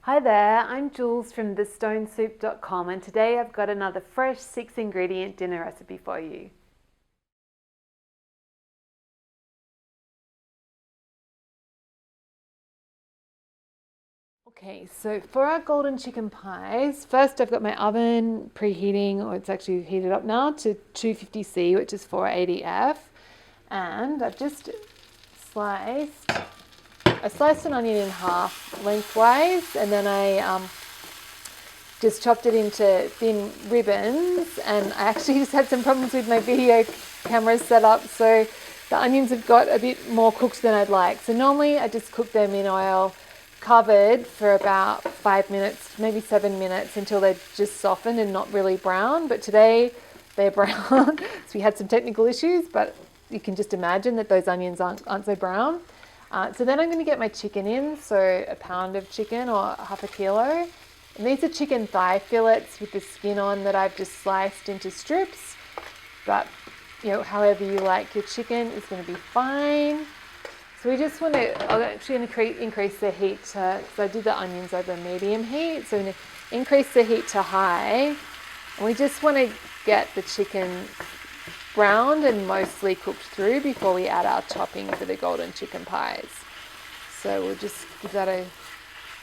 Hi there, I'm Jules from thestonesoup.com and today I've got another fresh 6-ingredient dinner recipe for you. Okay, so for our golden chicken pies, first I've got my oven preheating, or it's actually heated up now, to 250C, which is 480F. And I've just sliced an onion in half lengthwise, and then I just chopped it into thin ribbons. And I actually just had some problems with my video camera setup, so the onions have got a bit more cooked than I'd like. So normally I just cook them in oil, covered for about 5 minutes, maybe 7 minutes, until they're just softened and not really brown. But today they're brown, so we had some technical issues, but you can just imagine that those onions aren't so brown. So then I'm going to get my chicken in, so a pound of chicken or half a kilo. And these are chicken thigh fillets with the skin on that I've just sliced into strips. But however you like your chicken is going to be fine. So we just want to, I'm actually going to increase the heat to, so I did the onions over medium heat, so I'm going to increase the heat to high. And we just want to get the chicken browned and mostly cooked through before we add our topping for the golden chicken pies. So we'll just give that a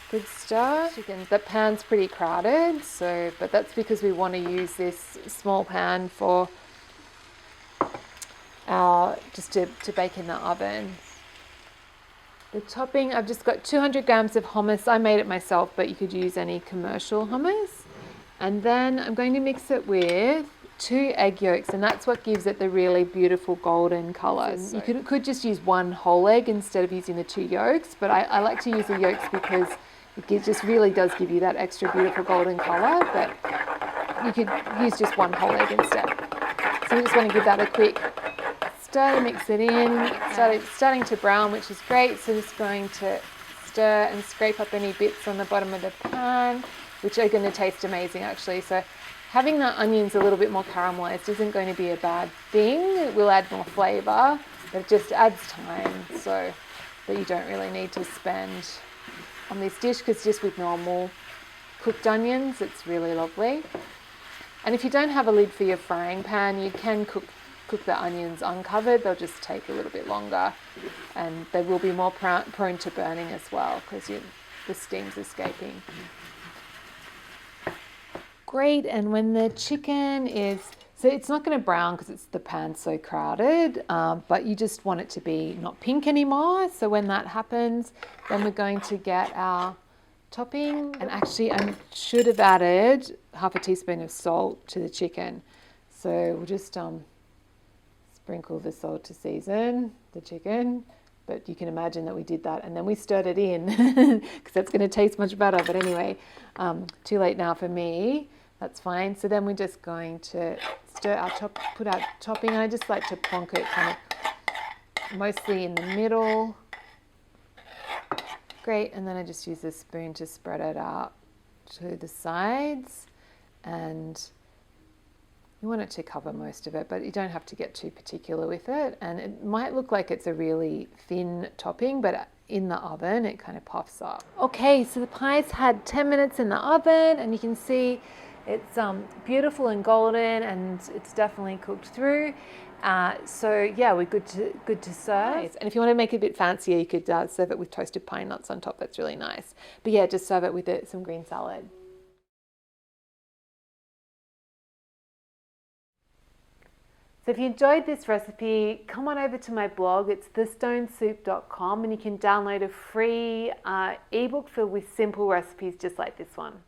good stir. The pan's pretty crowded, but that's because we want to use this small pan for just to bake in the oven. The topping, I've just got 200 grams of hummus. I made it myself, but you could use any commercial hummus. And then I'm going to mix it with 2 egg yolks, and that's what gives it the really beautiful golden colour. You could just use 1 whole egg instead of using the 2 yolks, but I like to use the yolks because it just really does give you that extra beautiful golden colour, but you could use just 1 whole egg instead. So we just want to give that a quick stir, mix it in. It's starting to brown, which is great, so just going to stir and scrape up any bits on the bottom of the pan, which are going to taste amazing actually. So having the onions a little bit more caramelized isn't going to be a bad thing. It will add more flavor, but it just adds time, so that you don't really need to spend on this dish, because just with normal cooked onions, it's really lovely. And if you don't have a lid for your frying pan, you can cook the onions uncovered. They'll just take a little bit longer, and they will be more prone to burning as well, because the steam's escaping. Great. And when the chicken is, so it's not going to brown because the pan's so crowded, but you just want it to be not pink anymore. So when that happens, then we're going to get our topping. And actually I should have added half a teaspoon of salt to the chicken. So we'll just sprinkle the salt to season the chicken. But you can imagine that we did that and then we stirred it in because that's going to taste much better. But anyway, too late now for me. That's fine. So then we're just going to put our topping. I just like to plonk it kind of mostly in the middle. Great. And then I just use a spoon to spread it out to the sides. And you want it to cover most of it, but you don't have to get too particular with it. And it might look like it's a really thin topping, but in the oven it kind of puffs up. Okay, so the pie's had 10 minutes in the oven, and you can see it's beautiful and golden, and it's definitely cooked through. So yeah, we're good to serve. Nice. And if you want to make it a bit fancier, you could serve it with toasted pine nuts on top. That's really nice. But yeah, just serve it with some green salad. So if you enjoyed this recipe, come on over to my blog. It's thestonesoup.com, and you can download a free ebook filled with simple recipes just like this one.